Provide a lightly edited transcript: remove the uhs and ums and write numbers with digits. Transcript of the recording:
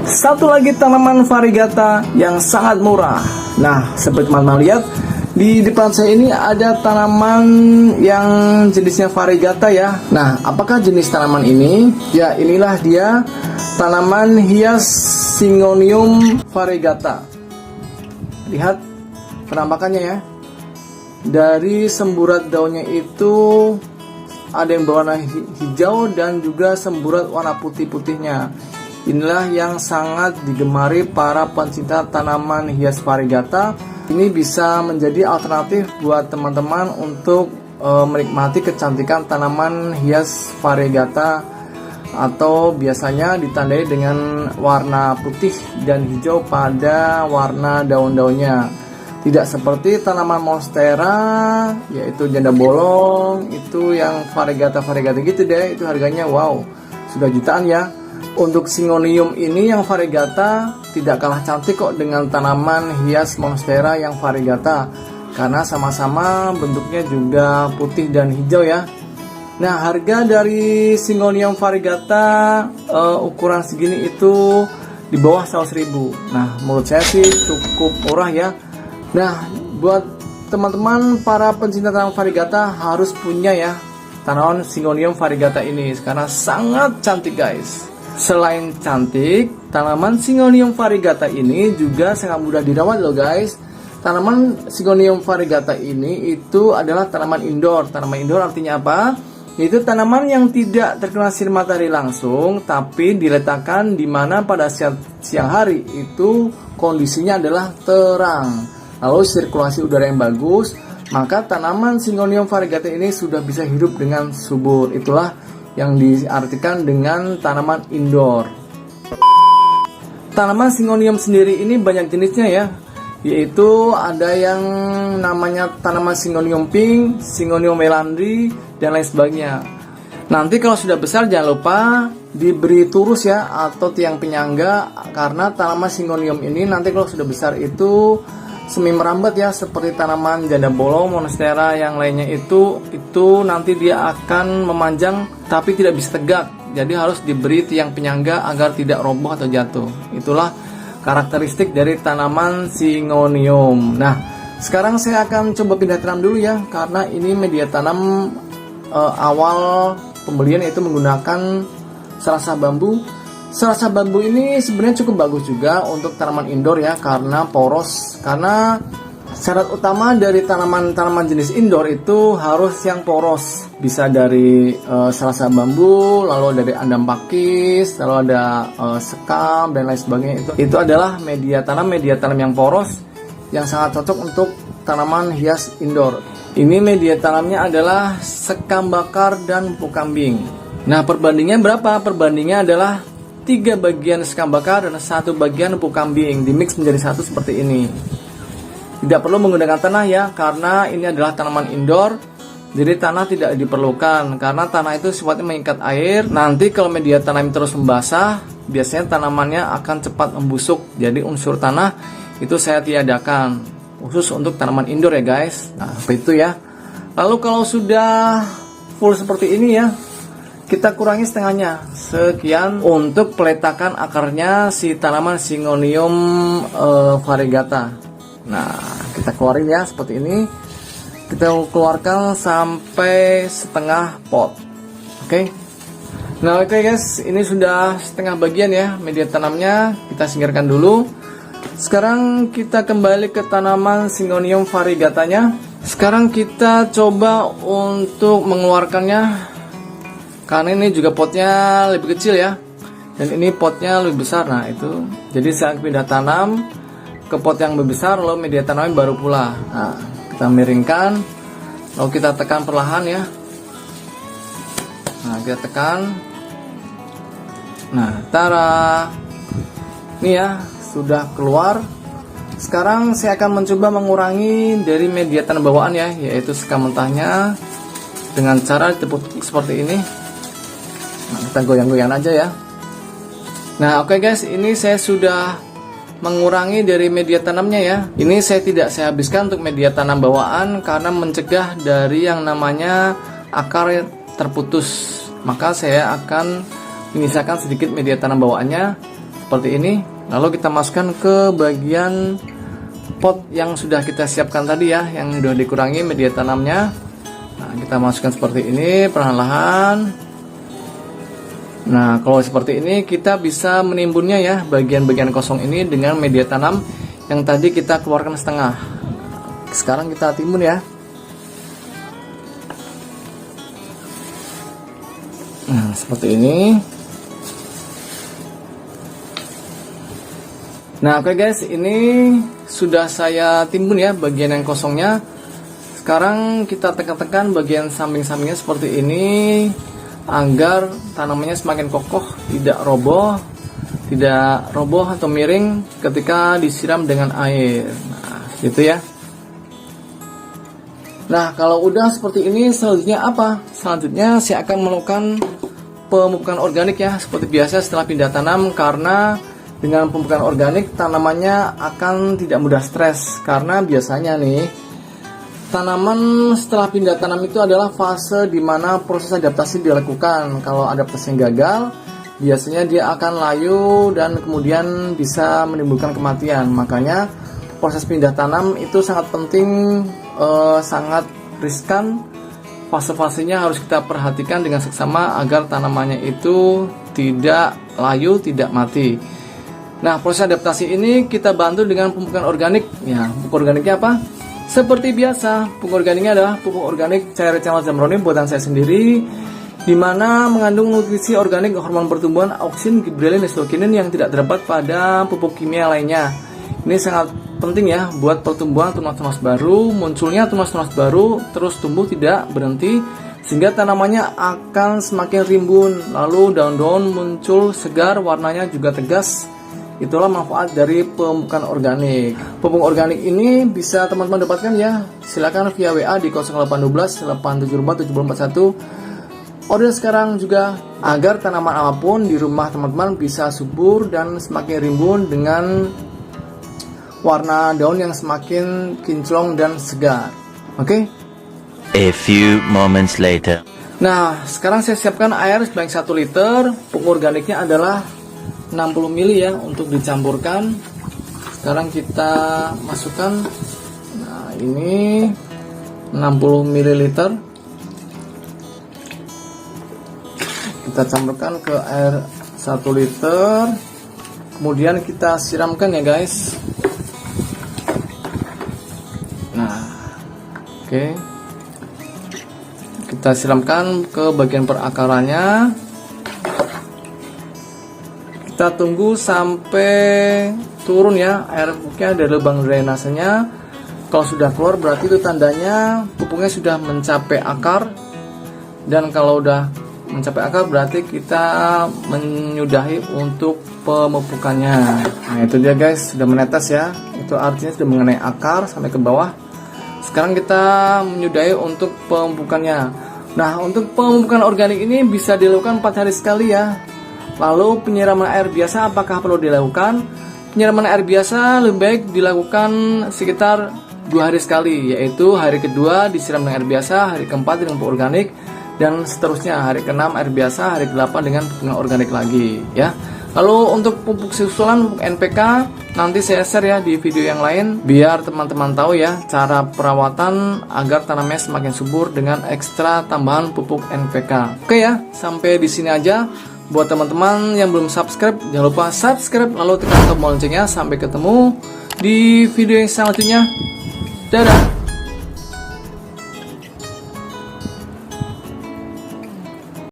Satu lagi tanaman variegata yang sangat murah. Nah, seperti teman-teman lihat di depan saya ini ada tanaman yang jenisnya variegata ya. Nah, apakah jenis tanaman ini? Ya, inilah dia, tanaman hias Syngonium variegata. Lihat penampakannya ya. Dari semburat daunnya itu ada yang berwarna hijau dan juga semburat warna putih-putihnya. Inilah yang sangat digemari para pencinta tanaman hias variegata. Ini bisa menjadi alternatif buat teman-teman untuk menikmati kecantikan tanaman hias variegata, atau biasanya ditandai dengan warna putih dan hijau pada warna daun-daunnya. Tidak seperti tanaman monstera, yaitu janda bolong, itu yang variegata gitu deh, itu harganya wow, sudah jutaan ya. Untuk Syngonium ini yang variegata tidak kalah cantik kok dengan tanaman hias monstera yang variegata, karena sama-sama bentuknya juga putih dan hijau ya. Nah, harga dari Syngonium variegata ukuran segini itu di bawah 100.000. Nah, menurut saya sih cukup murah ya. Nah, buat teman-teman para pencinta tanaman variegata harus punya ya tanaman Syngonium variegata ini, karena sangat cantik guys. Selain cantik, tanaman Syngonium variegata ini juga sangat mudah dirawat loh guys. Tanaman Syngonium variegata ini itu adalah tanaman indoor. Tanaman indoor artinya apa? Itu tanaman yang tidak terkena sinar matahari langsung, tapi diletakkan di mana pada siang hari itu kondisinya adalah terang, lalu sirkulasi udara yang bagus, maka tanaman Syngonium variegata ini sudah bisa hidup dengan subur. Itulah yang diartikan dengan tanaman indoor. Tanaman Syngonium sendiri ini banyak jenisnya ya, yaitu ada yang namanya tanaman Syngonium pink, Syngonium melandri, dan lain sebagainya. Nanti kalau sudah besar jangan lupa diberi turus ya, atau tiang penyangga, karena tanaman Syngonium ini nanti kalau sudah besar itu semi merambat ya, seperti tanaman janda bolong, monstera yang lainnya itu nanti dia akan memanjang tapi tidak bisa tegak. Jadi harus diberi tiang penyangga agar tidak roboh atau jatuh. Itulah karakteristik dari tanaman Syngonium. Nah, sekarang saya akan coba pindah tanam dulu ya, karena ini media tanam awal pembelian yaitu menggunakan serasa bambu. Serasa bambu ini sebenarnya cukup bagus juga untuk tanaman indoor ya, karena poros. Karena syarat utama dari tanaman-tanaman jenis indoor itu harus yang poros. Bisa dari serasa bambu, lalu dari andam pakis, lalu ada sekam dan lain sebagainya. Itu adalah media tanam yang poros yang sangat cocok untuk tanaman hias indoor. Ini media tanamnya adalah sekam bakar dan pupuk kambing. Nah, perbandingannya berapa? Perbandingannya adalah 3 bagian sekam bakar dan 1 bagian pupuk kambing, dimix menjadi 1 seperti ini. Tidak perlu menggunakan tanah ya, karena ini adalah tanaman indoor, jadi tanah tidak diperlukan, karena tanah itu sifatnya mengikat air. Nanti kalau media tanam terus membasah, biasanya tanamannya akan cepat membusuk. Jadi unsur tanah itu saya tiadakan, khusus untuk tanaman indoor ya guys. Nah, seperti itu ya. Lalu kalau sudah full seperti ini ya, kita kurangi setengahnya, sekian untuk peletakan akarnya si tanaman Syngonium variegata. Nah, kita keluarin ya seperti ini. Kita keluarkan sampai setengah pot. Oke. Nah, oke guys, ini sudah setengah bagian ya media tanamnya. Kita singkirkan dulu. Sekarang kita kembali ke tanaman Syngonium variegatanya. Sekarang kita coba untuk mengeluarkannya, karena ini juga potnya lebih kecil ya, dan ini potnya lebih besar. Nah itu, jadi saya pindah tanam ke pot yang lebih besar, lalu media tanamnya baru pula. Nah, kita miringkan, lalu kita tekan perlahan ya. Nah, kita tekan. Nah, tara, ini ya sudah keluar. Sekarang saya akan mencoba mengurangi dari media tanam bawaan ya, yaitu sekam mentahnya, dengan cara ditepuk seperti ini. Nah, kita goyang-goyang aja ya. Nah, oke guys, ini saya sudah mengurangi dari media tanamnya ya. Ini saya tidak habiskan untuk media tanam bawaan, karena mencegah dari yang namanya akar terputus. Maka saya akan menyisakan sedikit media tanam bawaannya seperti ini. Lalu kita masukkan ke bagian pot yang sudah kita siapkan tadi ya, yang sudah dikurangi media tanamnya. Nah, kita masukkan seperti ini perlahan-lahan. Nah, kalau seperti ini kita bisa menimbunnya ya, bagian-bagian kosong ini dengan media tanam yang tadi kita keluarkan setengah. Sekarang kita timbun ya. Nah, seperti ini. Nah, oke guys, ini sudah saya timbun ya bagian yang kosongnya. Sekarang kita tekan-tekan bagian samping-sampingnya seperti ini agar tanamannya semakin kokoh, tidak roboh atau miring ketika disiram dengan air. Nah, gitu ya. Nah, kalau udah seperti ini, selanjutnya apa? Selanjutnya saya akan melakukan pemupukan organik ya, seperti biasa setelah pindah tanam, karena dengan pemupukan organik tanamannya akan tidak mudah stres. Karena biasanya nih, tanaman setelah pindah tanam itu adalah fase di mana proses adaptasi dilakukan. Kalau adaptasi gagal, biasanya dia akan layu dan kemudian bisa menimbulkan kematian. Makanya proses pindah tanam itu sangat penting, sangat riskan. Fase-fasenya harus kita perhatikan dengan seksama agar tanamannya itu tidak layu, tidak mati. Nah, proses adaptasi ini kita bantu dengan pemupukan organik. Ya, pupuk organiknya apa? Seperti biasa, pupuk organiknya adalah pupuk organik cair channel Zamroni buatan saya sendiri, di mana mengandung nutrisi organik, hormon pertumbuhan, auksin, gibrelin, dan stokinin yang tidak terdapat pada pupuk kimia lainnya. Ini sangat penting ya buat pertumbuhan tunas-tunas baru, munculnya tunas-tunas baru, terus tumbuh tidak berhenti, sehingga tanamannya akan semakin rimbun, lalu daun-daun muncul segar, warnanya juga tegas. Itulah manfaat dari pemupukan organik. Pupuk organik ini bisa teman-teman dapatkan ya, silakan via WA di 0812 874 7441. Order sekarang juga agar tanaman apapun di rumah teman-teman bisa subur dan semakin rimbun dengan warna daun yang semakin kinclong dan segar. Oke? A few moments later. Nah, sekarang saya siapkan air sebanyak 1 liter. Pupuk organiknya adalah 60 ml ya untuk dicampurkan. Sekarang kita masukkan. Nah, ini 60 ml. Kita campurkan ke air 1 liter. Kemudian kita siramkan ya guys. Nah, oke. Kita siramkan ke bagian perakarannya. Kita tunggu sampai turun ya air pupuknya dari lubang drainasenya. Kalau sudah keluar berarti itu tandanya pupuknya sudah mencapai akar. Dan kalau udah mencapai akar berarti kita menyudahi untuk pemupukannya. Nah, itu dia guys, sudah menetes ya. Itu artinya sudah mengenai akar sampai ke bawah. Sekarang kita menyudahi untuk pemupukannya. Nah, untuk pemupukan organik ini bisa dilakukan 4 hari sekali ya. Lalu penyiraman air biasa apakah perlu dilakukan? Penyiraman air biasa lebih baik dilakukan sekitar 2 hari sekali, yaitu hari kedua disiram dengan air biasa, hari keempat dengan pupuk organik, dan seterusnya. Hari ke-6 air biasa, hari ke-8 dengan pupuk organik lagi ya. Lalu untuk pupuk susulan, pupuk NPK, nanti saya share ya di video yang lain biar teman-teman tahu ya cara perawatan agar tanamannya semakin subur dengan ekstra tambahan pupuk NPK. Oke ya, sampai di sini aja. Buat teman-teman yang belum subscribe, jangan lupa subscribe lalu tekan tombol loncengnya. Sampai ketemu di video yang selanjutnya. Dadah.